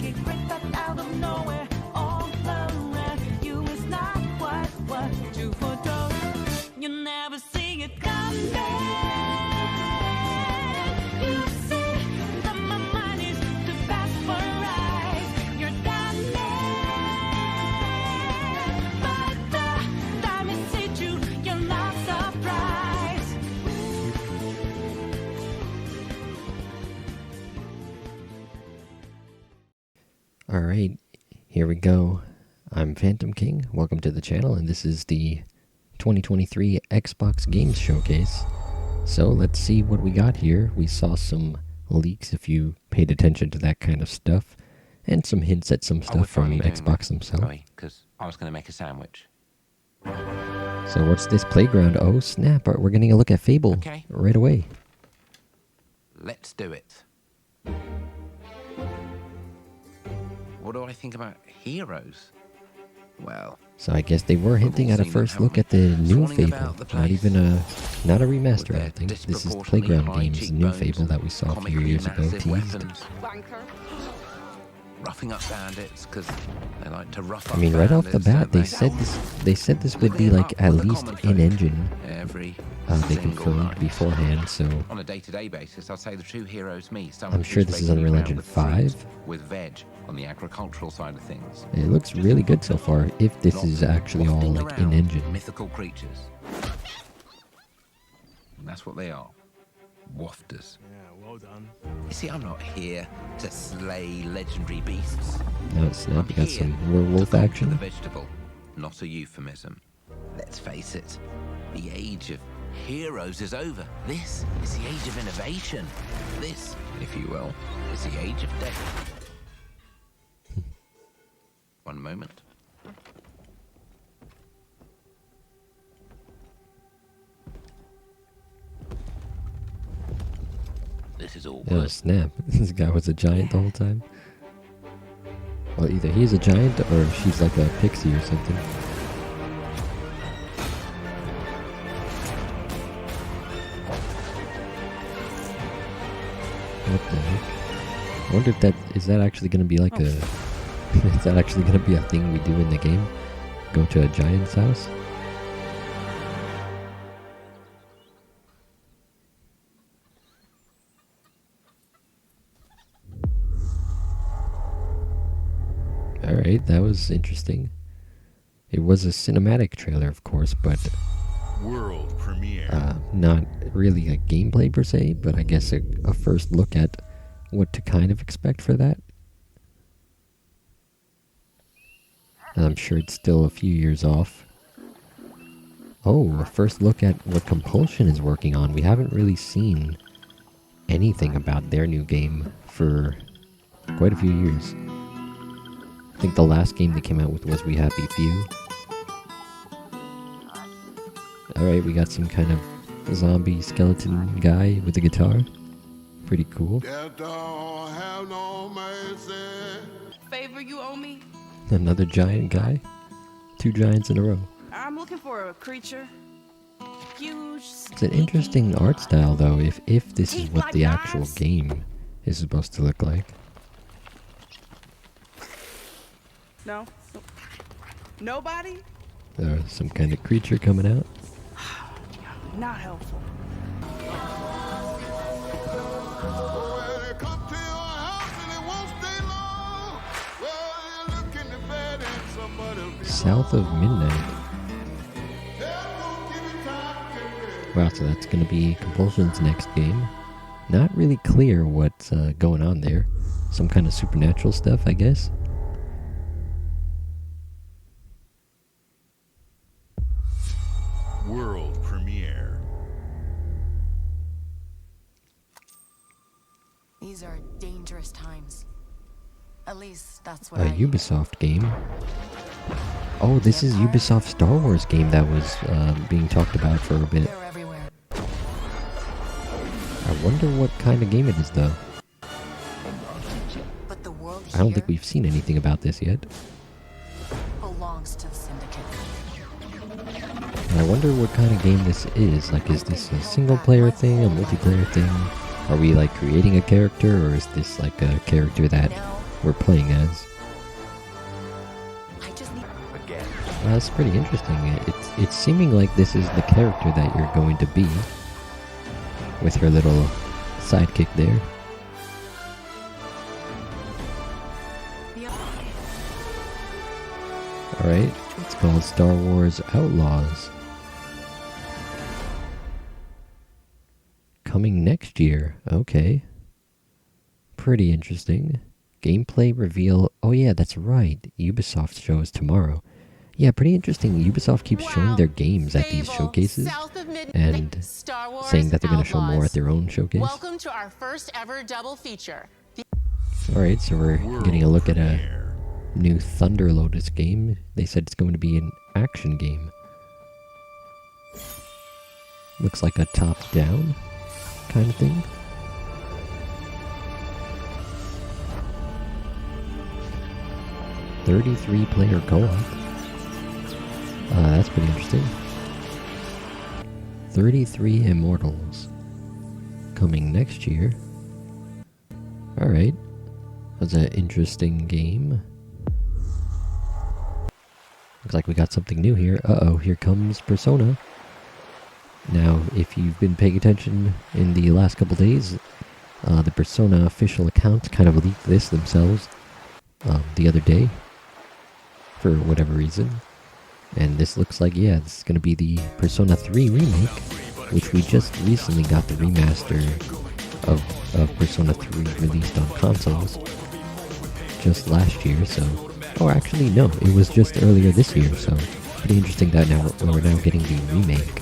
secret that's out of nowhere, all around you is not what you foretold. You never see it coming. You see that my mind is too fast for eyes. You're done but the time is hit you, you're not surprised. Alright, here we go. I'm Phantom King, welcome to the channel, and this is the 2023 Xbox Games Showcase. So let's see what we got here. We saw some leaks if you paid attention to that kind of stuff, and some hints at some stuff from Xbox themselves. Because I was going to make a sandwich. So what's this playground? Oh snap, we're getting a look at Fable right away. Let's do it. What do I think about heroes? Well, So I guess they were hinting at a first look at the new Fable. Not a remaster, I don't think. This is Playground Games' new Fable that we saw a few years ago teased. Roughing up bandits because they like to rough up. I mean, right off the bat, bandits, they said this would be like at least in-engine. Every They confirmed beforehand, so on a day-to-day basis, I'd say the true hero's me. I'm sure this is Unreal Engine 5. With veg on the agricultural side of things. It looks really good so far, if this is actually all like in-engine. Mythical creatures. And that's what they are. Wafters. Yeah, well done. You see, I'm not here to slay legendary beasts. Now it's snap, we got Here some werewolf to conquer action. The vegetable, not a euphemism. Let's face it, the age of heroes is over. This is the age of innovation. This, if you will, is the age of death. One moment. This is all Oh snap, this guy was a giant the whole time. Well, either he's a giant or she's like a pixie or something. What the heck? I wonder if is that actually going to be like a... is that actually going to be a thing we do in the game? Go to a giant's house? Alright, that was interesting. It was a cinematic trailer, of course, but... World premiere. Not really a gameplay per se, but I guess a first look at what to kind of expect for that. And I'm sure it's still a few years off. Oh, a first look at what Compulsion is working on. We haven't really seen anything about their new game for quite a few years. I think the last game they came out with was We Happy Few. Alright, we got some kind of zombie skeleton guy with a guitar. Pretty cool. Favor you owe me? Another giant guy. 2 giants in a row. I'm looking for a creature. Huge. It's an interesting art style though, if this is what the actual game is supposed to look like. No? Nobody? Some kind of creature coming out. Not helpful. South of Midnight. Wow, so that's going to be Compulsion's next game. Not really clear what's going on there. Some kind of supernatural stuff, I guess. World premiere. These are dangerous times. At least that's what A Ubisoft game. Oh, this is Ubisoft's Star Wars game that was being talked about for a bit. They're everywhere. I wonder what kind of game it is, though. But the world I don't here think we've seen anything about this yet. belongs to the Syndicate. And I wonder what kind of game this is. Like, is this a single-player thing, a multiplayer thing? Are we, like, creating a character, or is this, like, a character that we're playing as. I just need. That's pretty interesting. It's seeming like this is the character that you're going to be, with her little sidekick there. Alright, it's called Star Wars Outlaws. Coming next year, okay. Pretty interesting. Gameplay reveal, oh yeah, that's right, Ubisoft shows tomorrow. Yeah, pretty interesting. Ubisoft keeps showing their games at these showcases and saying that they're going to show more at their own showcase. Welcome to our first ever double feature. Alright, so we're getting a look at a new Thunder Lotus game. They said it's going to be an action game. Looks like a top-down kind of thing. "33-player co-op. That's pretty interesting. 33 Immortals. Coming next year. Alright. That's an interesting game. Looks like we got something new here. Uh-oh, here comes Persona. Now, if you've been paying attention in the last couple days, the Persona official account kind of leaked this themselves the other day, for whatever reason. And this looks like, yeah, this is going to be the Persona 3 remake, which we just recently got the remaster of Persona 3 released on consoles just last year, so... Oh, actually, no, it was just earlier this year, so pretty interesting that now we're now getting the remake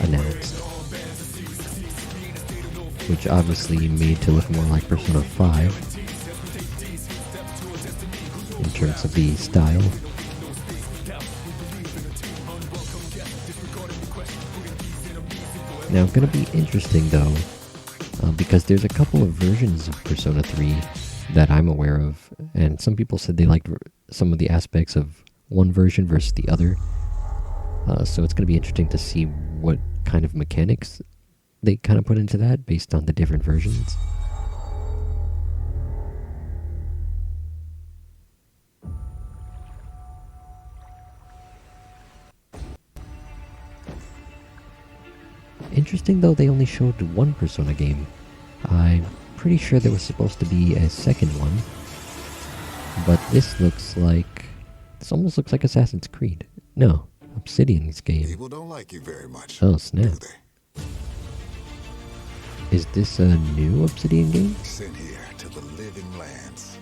announced, which obviously made to look more like Persona 5 in terms of the style. Now, gonna be interesting though, because there's a couple of versions of Persona 3 that I'm aware of, and some people said they liked some of the aspects of one version versus the other. So it's going to be interesting to see what kind of mechanics they kind of put into that based on the different versions. Interesting though, they only showed one Persona game. I'm pretty sure there was supposed to be a second one, but this looks like... This almost looks like Assassin's Creed. No, Obsidian's game. People don't like you very much. Oh, snap. Do they? Is this a new Obsidian game? Sent here to the living lands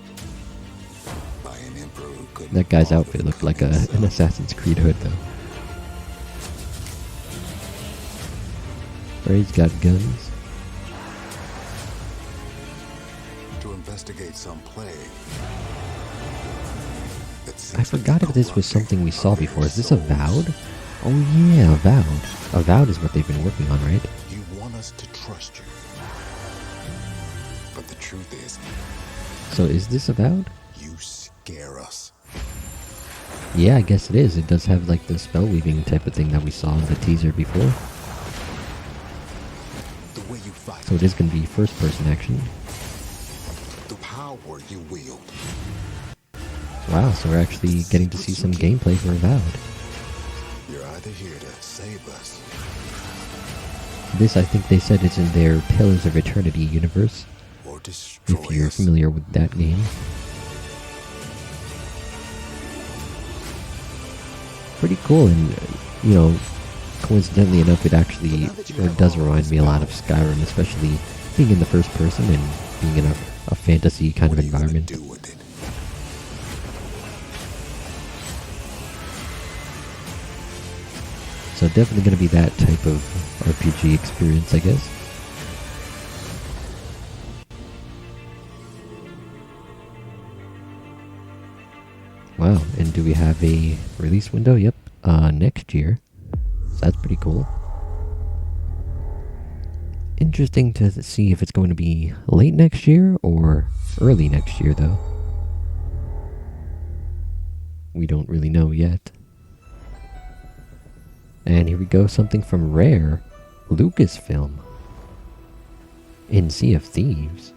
by an emperor who couldn't That guy's bother outfit to looked come like himself. an Assassin's Creed hood, though. Or he's got guns. To investigate some plague. I forgot if this was something we saw before. Is this Avowed? Oh yeah, Avowed. Avowed is what they've been working on, right? You want us to trust you. But the truth is, So is this Avowed? you scare us. Yeah, I guess it is. It does have like the spell weaving type of thing that we saw in the teaser before. The way you fight, So it is going to be first person action. the power you wield. Wow, so we're actually getting to see some gameplay for Avowed. You're either here to save us, This, I think they said, is in their Pillars of Eternity universe, or destroy if you're us. familiar with that game. Pretty cool, and, you know, coincidentally enough, it actually does remind me a lot of Skyrim, especially being in the first person and being in a fantasy kind of What are you gonna environment. do with it? So definitely going to be that type of RPG experience, I guess. Wow, and do we have a release window? Yep, next year. So that's pretty cool. Interesting to see if it's going to be late next year or early next year, though. We don't really know yet. And here we go, something from Rare, Lucasfilm, in Sea of Thieves.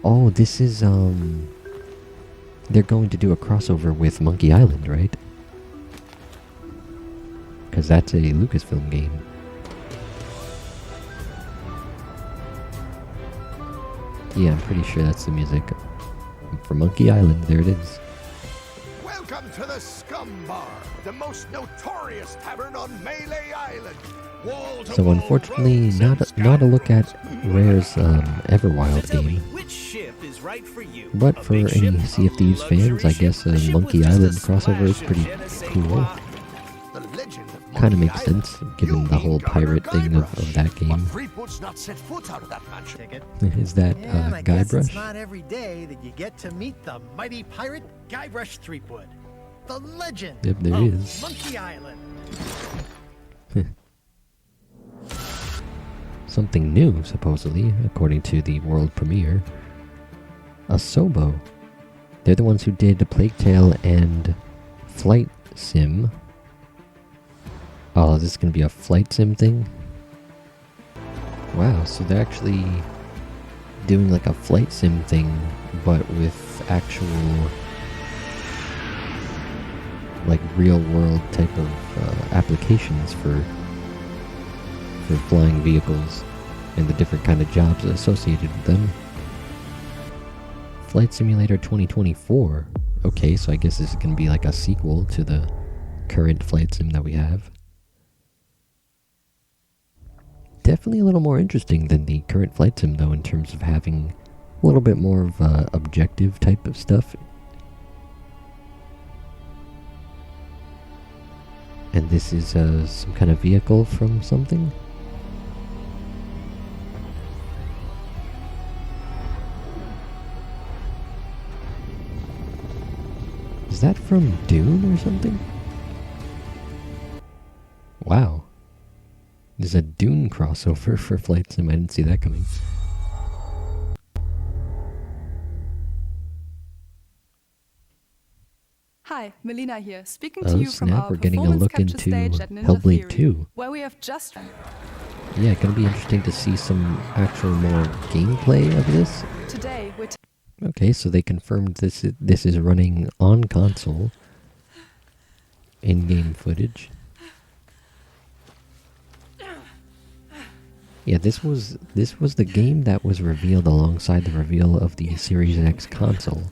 Oh, this is, they're going to do a crossover with Monkey Island, right? Because that's a Lucasfilm game. Yeah, I'm pretty sure that's the music for Monkey Island. There it is. Welcome to the Scum Bar, the most notorious tavern on Melee Island. So unfortunately, not a look at Rare's Everwild game. But for any Sea of Thieves fans, I guess a Monkey Island crossover is pretty cool. Kind of makes sense, given the whole pirate thing of that game. Is that I guess Guybrush? it's not every day that you get to meet the mighty pirate Guybrush Threepwood, the legend Yep, there of he is. Monkey Island. Something new, supposedly, according to the world premiere. Asobo. They're the ones who did The Plague Tale and Flight Sim. Oh, is this going to be a flight sim thing? Wow, so they're actually doing like a flight sim thing, but with actual, like, real world type of applications for flying vehicles and the different kind of jobs associated with them. Flight Simulator 2024. Okay, so I guess this is going to be like a sequel to the current flight sim that we have. Definitely a little more interesting than the current flight sim, though, in terms of having a little bit more of objective type of stuff. And this is some kind of vehicle from something. Is that from Dune or something? Wow. There's a Dune crossover for Flight Sim. I didn't see that coming. Hi, Melina here, speaking to you from snap, our we're getting a performance look capture into stage at Ninja Hellblade Theory, 2. where we have just... Yeah, gonna be interesting to see some actual more gameplay of this. Today, we're... Okay, so they confirmed this is running on console. In-game footage. Yeah, this was the game that was revealed alongside the reveal of the Series X console.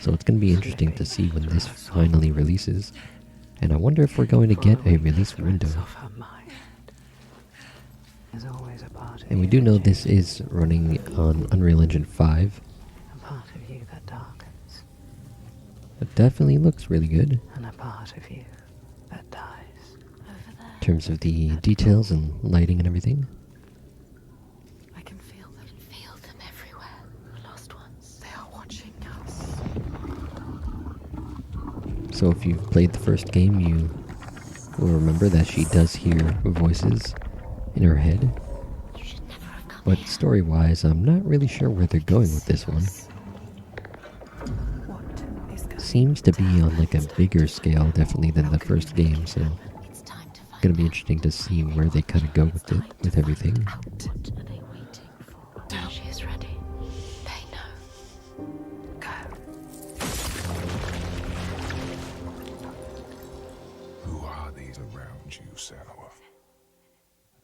So it's going to be interesting to see when this finally releases. And I wonder if we're going to get a release window. And we do know this is running on Unreal Engine 5. It definitely looks really good. And a part of you that dies. In terms of the details and lighting and everything. I can feel them. Feel them everywhere. The lost ones. They are watching us. So if you've played the first game, you will remember that she does hear voices in her head. But story-wise, I'm not really sure where they're going with this one. Seems to be on like a bigger scale, definitely, than the first game, so it's gonna be interesting to see where they kind of go with it, with everything. She is ready. They know. Go. Who are these around you, Senua?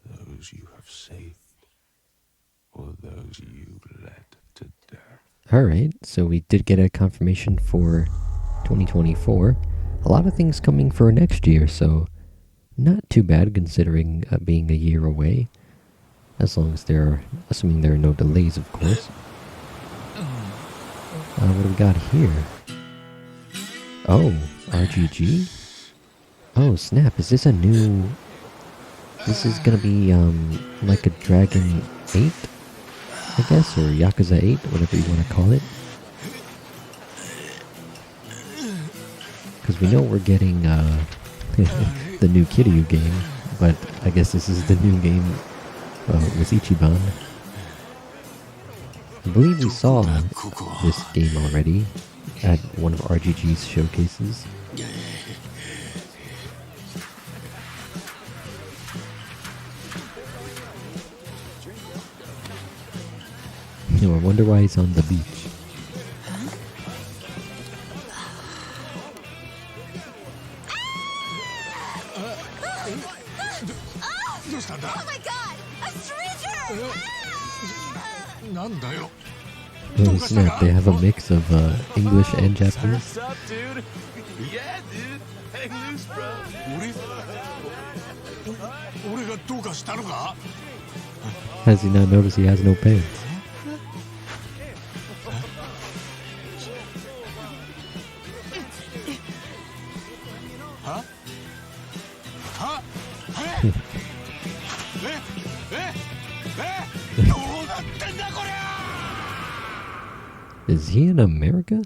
Those you have saved, or those you led to death? Alright, so we did get a confirmation for 2024. A lot of things coming for next year, so not too bad considering being a year away. As long as assuming there are no delays, of course. What do we got here? Oh, RGG? Oh, snap, is this a new... This is gonna be, like a Dragon 8? I guess, or Yakuza 8, whatever you want to call it. Because we know we're getting the new Kiryu game, but I guess this is the new game with Ichiban. I believe we saw this game already at one of RGG's showcases. I wonder why he's on the beach. my god! A stranger! Oh snap, they have a mix of English and Japanese. What's up, dude? Yeah, dude. Hang loose, bro. Has he not noticed he has no pants? Is he in America?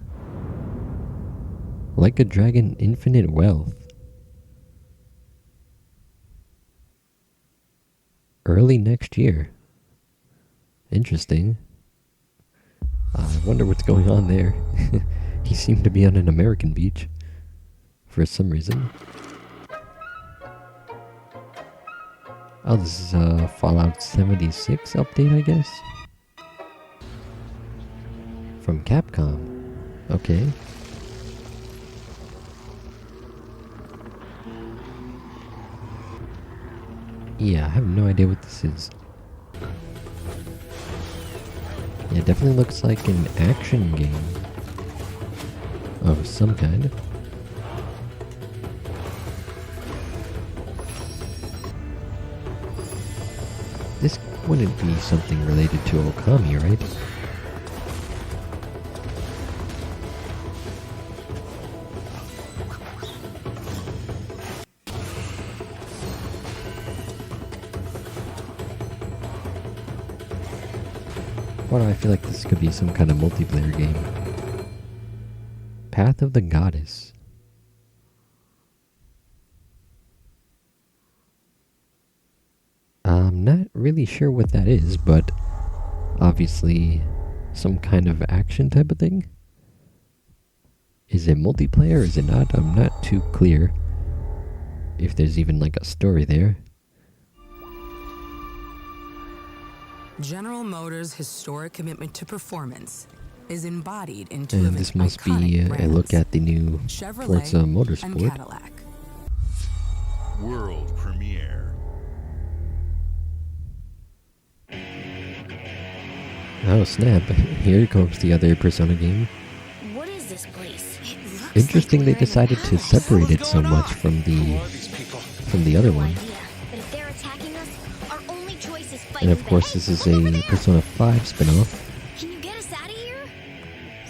Like a Dragon, Infinite Wealth. Early next year. Interesting. I wonder what's going on there. He seemed to be on an American beach. For some reason. Oh, this is a Fallout 76 update, I guess? From Capcom. Okay. Yeah, I have no idea what this is. Yeah, it definitely looks like an action game of some kind. This wouldn't be something related to Okami, right? Why do I feel like this could be some kind of multiplayer game? Path of the Goddess. I'm not really sure what that is, but obviously some kind of action type of thing. Is it multiplayer? Is it not? I'm not too clear if there's even like a story there. General Motors' historic commitment to performance is embodied in two And of this its must be iconic a brands, look at the new Chevrolet Forza and Motorsport. Cadillac. World premiere. Oh snap, here comes the other Persona game. What is this place? Interesting they decided to separate it so much from the other one. But if they're attacking us, our only choice is And of course this is a Persona 5 spin-off. Can you get us out of here?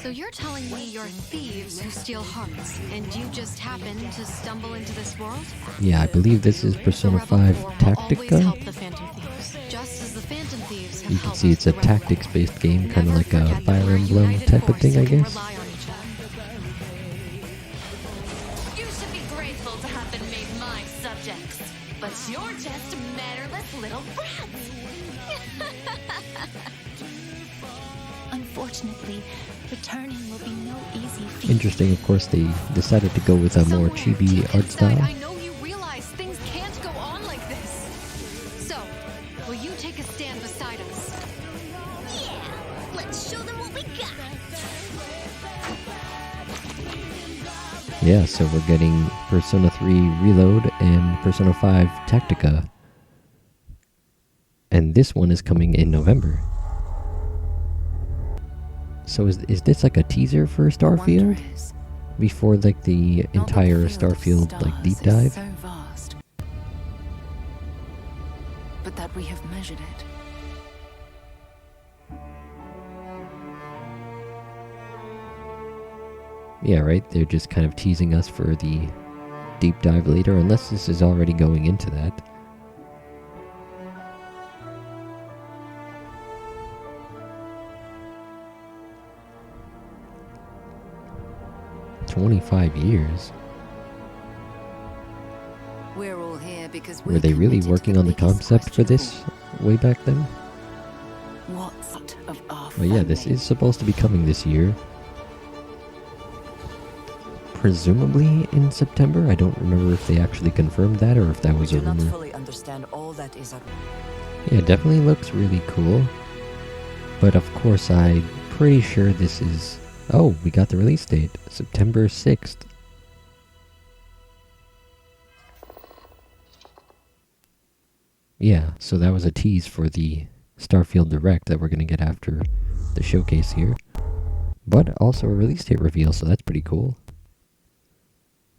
So you're telling me you're thieves who steal hearts, and you just happened to stumble into this world? Yeah, I believe this is Persona 5 Always Tactica. help the Phantom Thieves, just as the Phantom Thieves have You can helped see it's a the Rebel. tactics-based game, kind of Never like a forget that Fire we're Emblem united type of force thing, I and can guess. rely on each other. You should be grateful to have been made my subjects. But you're just mannerless little brats. Unfortunately, returning will be no easy feat. Interesting, of course, they decided to go with a more chibi art Inside, style. I know you realize things can't go on like this. So, will you take a stand beside us? Yeah, let's show them what we got. Yeah, so we're getting Persona 3 Reload and Persona 5 Tactica. And this one is coming in November. So is this like a teaser for Starfield? Before like the entire Starfield like deep dive? So vast, but that we have measured it. Yeah, right? They're just kind of teasing us for the deep dive later, unless this is already going into that. "25 years? We're all here because Were they really working on the concept for this way back then?" What's of our Well, yeah, this is supposed to be coming this year. Presumably in September. I don't remember if they actually confirmed that or if that was a Do not rumor. fully understand all that is at Yeah, it definitely looks really cool. But of course, I'm pretty sure this is... Oh, we got the release date. September 6th. Yeah, so that was a tease for the Starfield Direct that we're going to get after the showcase here. But also a release date reveal, so that's pretty cool.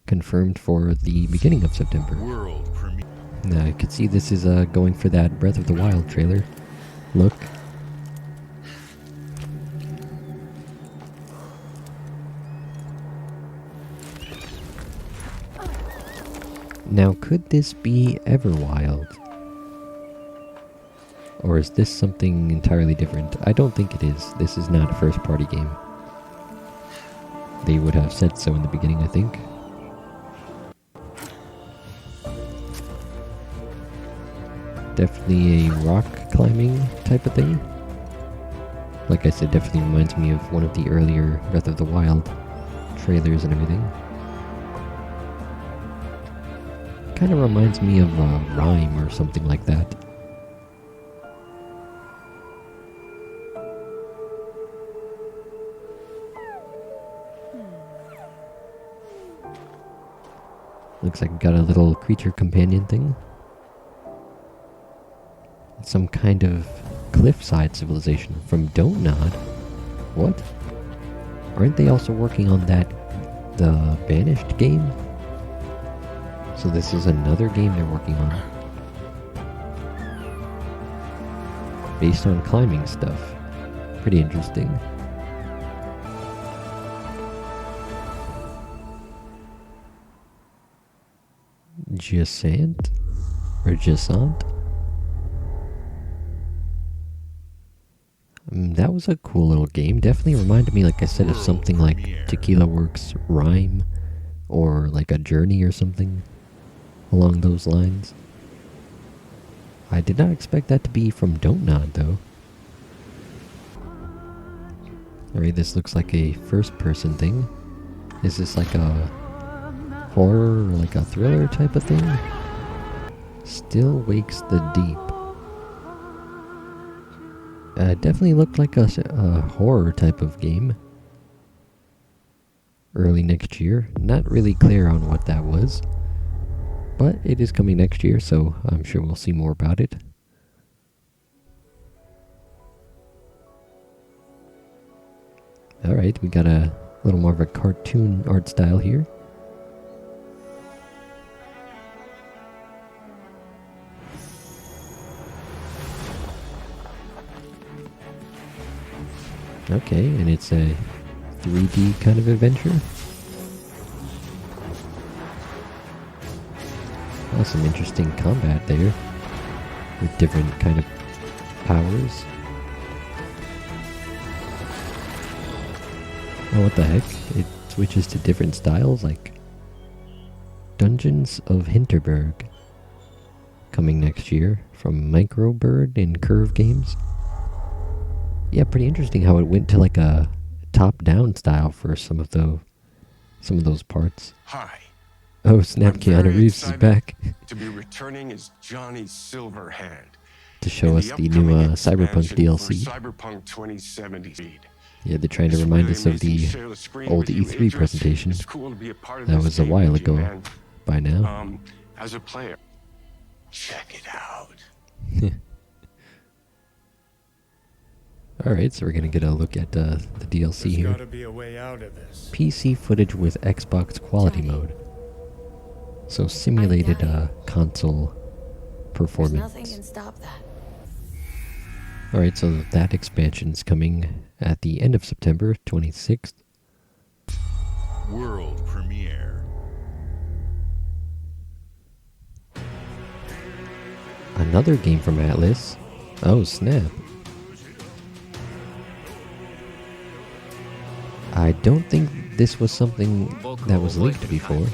Confirmed for the beginning of September. World premiere. Now you can see this is going for that Breath of the Wild trailer. Look. Now could this be Everwild? Or is this something entirely different? I don't think it is. This is not a first party game. They would have said so in the beginning, I think. Definitely a rock climbing type of thing. Like I said, definitely reminds me of one of the earlier Breath of the Wild trailers and everything. Kind of reminds me of Rhyme or something like that. Looks like got a little creature companion thing. Some kind of cliffside civilization from Don't Nod. What? Aren't they also working on the Banished game? So this is another game they're working on. Based on climbing stuff. Pretty interesting. Gisant? Or Gisant? That was a cool little game. Definitely reminded me, like I said, of something like Tequila Works Rhyme. Or like a Journey or something along those lines. I did not expect that to be from Don't Nod, though. Alright, this looks like a first-person thing. Is this like a horror or like a thriller type of thing? Still Wakes the Deep. Definitely looked like a horror type of game. Early next year. Not really clear on what that was. But it is coming next year, so I'm sure we'll see more about it. Alright, we got a little more of a cartoon art style here. Okay, and it's a 3D kind of adventure. Oh, some interesting combat there with different kind of powers. Oh, what the heck? It switches to different styles, like Dungeons of Hinterberg, coming next year from Microbird and Curve Games. Yeah, pretty interesting how it went to like a top-down style for some of those parts. Hi. Oh snap! Keanu Reeves is back to be returning as Johnny Silverhand to show us the new Cyberpunk DLC. Cyberpunk 2070. Yeah, they're trying to remind us of the old E3 presentation. That was a while ago by now. As a player, check it out. Alright, so we're going to get a look at the DLC here. PC footage with Xbox quality mode. So simulated console performance. Nothing can stop that. Alright, so that expansion's coming at the end of September 26th. World premiere. Another game from ATLUS. Oh, snap. I don't think this was something that was leaked before.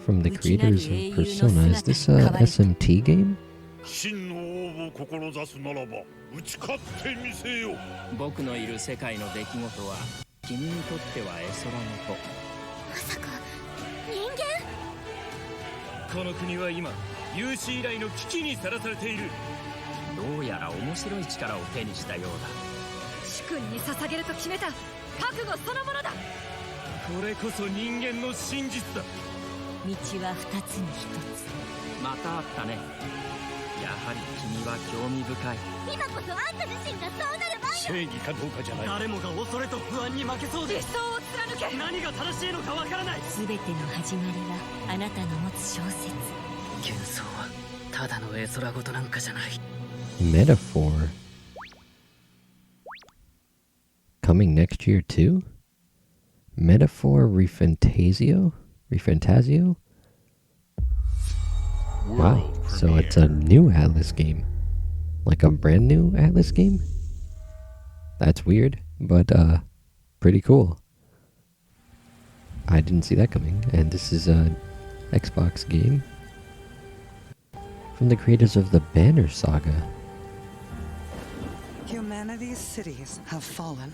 From the creators of Persona, is this a SMT game? 真の王を志すならば打ち勝ってみせよ。僕のいる世界の出来事は君にとっては絵空事。まさか人間？この国は今有史以来の危機にさらされている。どうやら面白い力を手にしたようだ。主君に捧げると決めた覚悟そのものだ。これこそ人間の真実だ。道は二つに一つ。またあったね。やはり君は興味深い。今こそあんた自身がそうなる番よ。正義かどうかじゃない。誰もが恐れと不安に負けそうで。理想を貫け。何が正しいのかわからない。全ての始まりはあなたの持つ小説。幻想はただの絵空事なんかじゃない。Metaphor. Coming next year too? Metaphor ReFantazio? ReFantazio? Wow, so it's a new Atlus game. Like a brand new Atlus game? That's weird, but pretty cool. I didn't see that coming, and this is a Xbox game from the creators of the Banner Saga. Humanity's cities have fallen.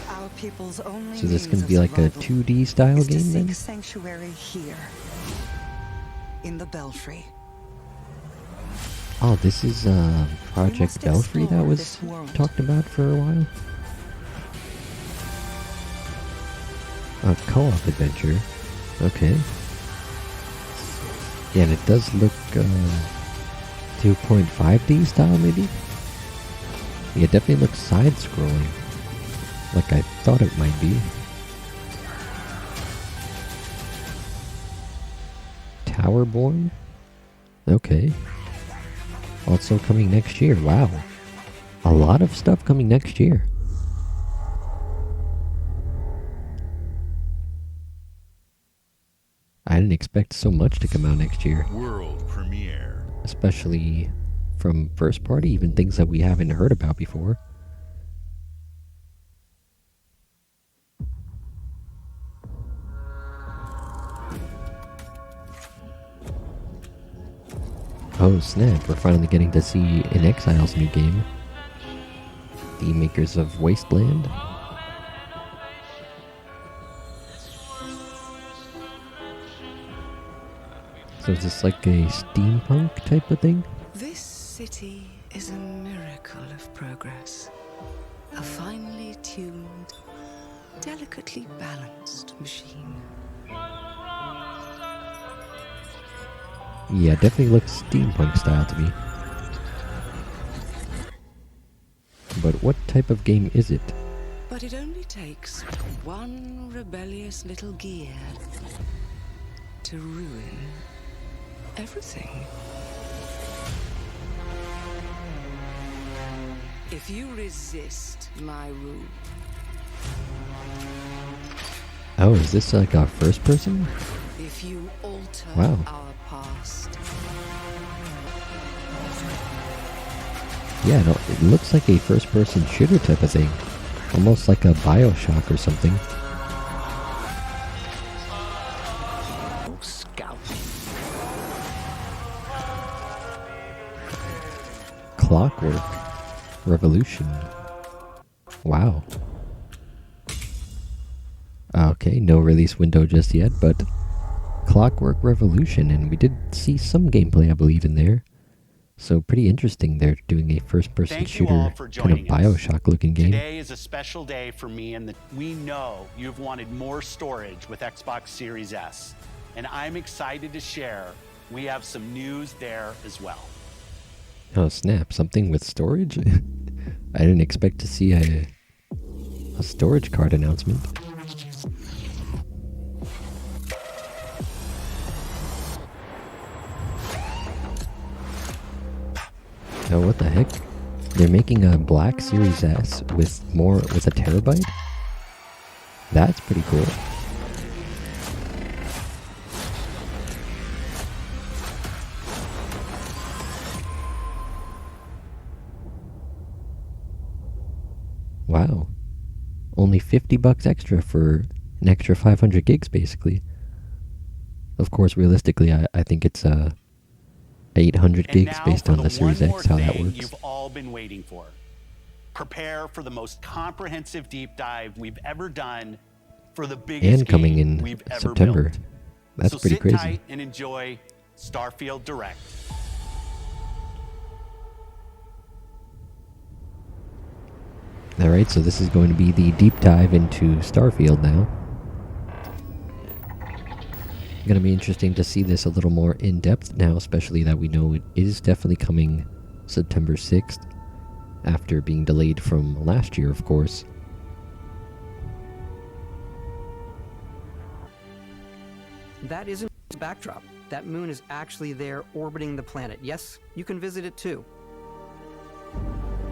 Our people's only So this is going to be like a 2D style game then? Sanctuary here in the Belfry. Oh, this is Project Belfry that was talked about for a while. A co-op adventure. Okay. Yeah, and it does look 2.5D style maybe? Yeah, it definitely looks side-scrolling. Like I thought it might be. Towerborn? Okay. Also coming next year. Wow. A lot of stuff coming next year. I didn't expect so much to come out next year. World premiere. Especially from first party, even things that we haven't heard about before. Oh snap, we're finally getting to see inXile's new game. The makers of Wasteland. So is this like a steampunk type of thing? This city is a miracle of progress. A finely tuned, delicately balanced machine. Yeah, definitely looks steampunk style to me. But what type of game is it? But it only takes one rebellious little gear to ruin everything. If you resist my rule. Oh, is this like a first person? If you alter Wow. our past. Yeah, no, it looks like a first person shooter type of thing. Almost like a BioShock or something. Clockwork Revolution. Wow. Okay, no release window just yet, but Clockwork Revolution, and we did see some gameplay, I believe, in there. So pretty interesting. They're doing a first-person shooter, kind of BioShock-looking game. Today is a special day for me, and we know you've wanted more storage with Xbox Series S, and I'm excited to share we have some news there as well. Oh snap, something with storage? I didn't expect to see a storage card announcement. Oh, what the heck? They're making a black Series S with a terabyte? That's pretty cool. Wow. Only $50 extra for an extra 500 gigs, basically. Of course, realistically, I think it's 800 And gigs now based for on the Series one more X, how that thing works. you've all been waiting for. Prepare for the most comprehensive deep dive we've ever done for the biggest And coming game in we've ever September. built. That's So pretty sit crazy. tight and enjoy Starfield Direct. Alright, so this is going to be the deep dive into Starfield now. Going to be interesting to see this a little more in depth now, especially that we know it is definitely coming September 6th, after being delayed from last year, of course. That isn't a backdrop. That moon is actually there orbiting the planet. Yes, you can visit it too.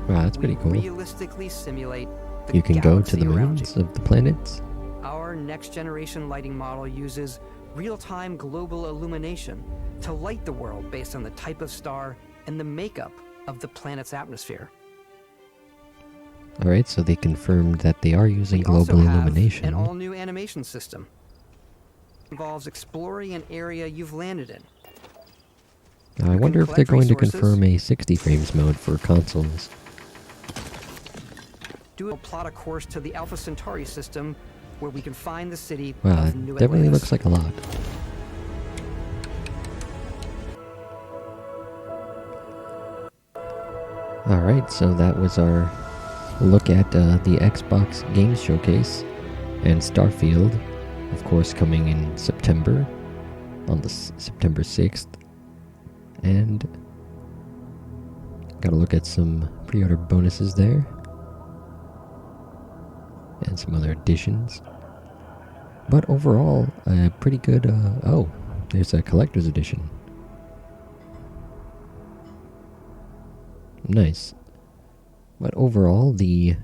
Wow, that's pretty cool. We realistically simulate the You can go to galaxy the around moons you. of the planets. Our next generation lighting model uses real-time global illumination to light the world based on the type of star and the makeup of the planet's atmosphere. Alright, so they confirmed that they are using We also global have illumination. an all-new animation system. Involves exploring an area you've landed in. I wonder if they're collect going to resources. confirm a 60 frames mode for consoles. Plot a course to the Alpha Centauri system, where we can find the city Wow, of that New definitely Atlantis. looks like a lot. Alright, so that was our look at the Xbox Games Showcase and Starfield, of course, coming in September, on the September 6th. And gotta look at some pre-order bonuses there. And some other additions. But overall, pretty good. Oh, there's a collector's edition. Nice. But overall, the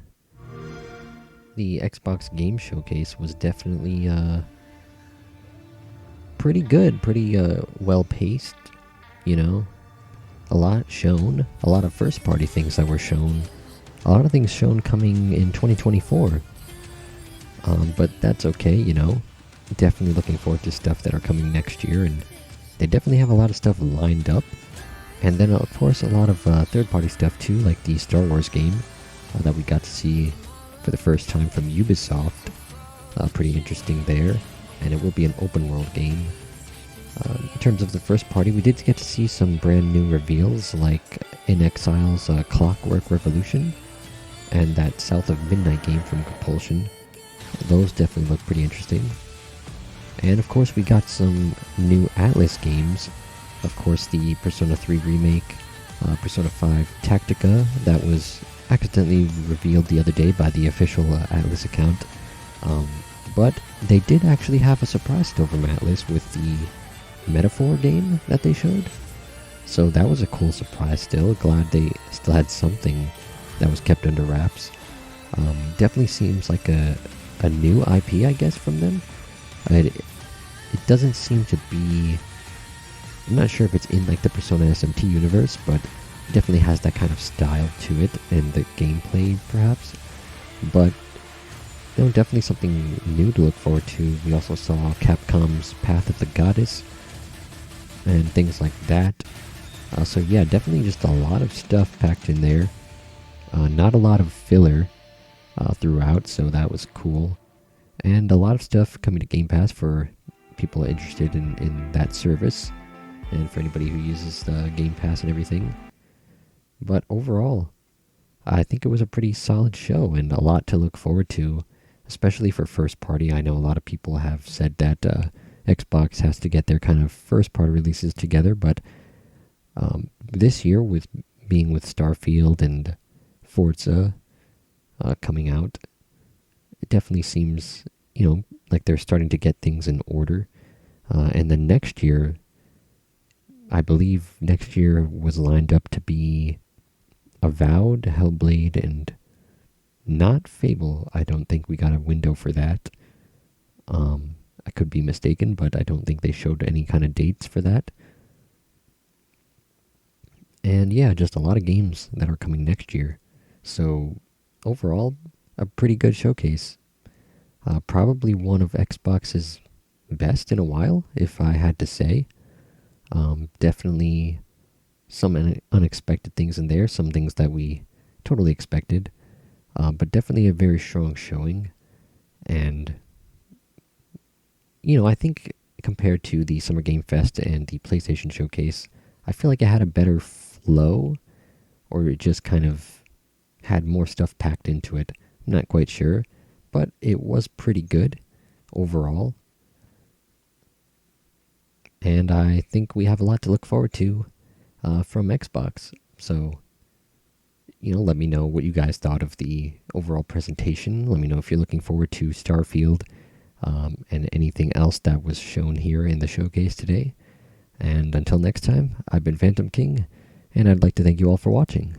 Xbox Game Showcase was definitely pretty good, pretty well paced. You know, a lot shown, a lot of first party things that were shown, a lot of things shown coming in 2024. But that's okay, you know. Definitely looking forward to stuff that are coming next year, and they definitely have a lot of stuff lined up. And then, of course, a lot of third-party stuff too, like the Star Wars game that we got to see for the first time from Ubisoft. Pretty interesting there, and it will be an open-world game. In terms of the first party, we did get to see some brand new reveals, like inXile's Clockwork Revolution, and that South of Midnight game from Compulsion. Those definitely look pretty interesting. And of course we got some new ATLUS games. Of course the Persona 3 remake, Persona 5 Tactica, that was accidentally revealed the other day by the official ATLUS account. But they did actually have a surprise still from ATLUS with the Metaphor game that they showed. So that was a cool surprise still. Glad they still had something that was kept under wraps. Definitely seems like a new IP, I guess, from them. It doesn't seem to be... I'm not sure if it's in like the Persona SMT universe, but it definitely has that kind of style to it, and the gameplay, perhaps. But, you know, definitely something new to look forward to. We also saw Capcom's Path of the Goddess, and things like that. So yeah, definitely just a lot of stuff packed in there. Not a lot of filler throughout, so that was cool. And a lot of stuff coming to Game Pass for people interested in that service, and for anybody who uses the Game Pass and everything. But overall, I think it was a pretty solid show and a lot to look forward to, especially for first party. I know a lot of people have said that Xbox has to get their kind of first party releases together, but this year, with being with Starfield and Forza coming out, it definitely seems, you know, like they're starting to get things in order. And then next year, I believe next year was lined up to be Avowed, Hellblade, and not Fable. I don't think we got a window for that. I could be mistaken, but I don't think they showed any kind of dates for that. And yeah, just a lot of games that are coming next year. So overall, a pretty good showcase. Probably one of Xbox's best in a while, if I had to say. Definitely some unexpected things in there, some things that we totally expected, but definitely a very strong showing. And, I think compared to the Summer Game Fest and the PlayStation Showcase, I feel like it had a better flow, or it just kind of had more stuff packed into it. I'm not quite sure, but it was pretty good overall. And I think we have a lot to look forward to from Xbox. So, let me know what you guys thought of the overall presentation. Let me know if you're looking forward to Starfield and anything else that was shown here in the showcase today. And until next time, I've been Phantom King, and I'd like to thank you all for watching.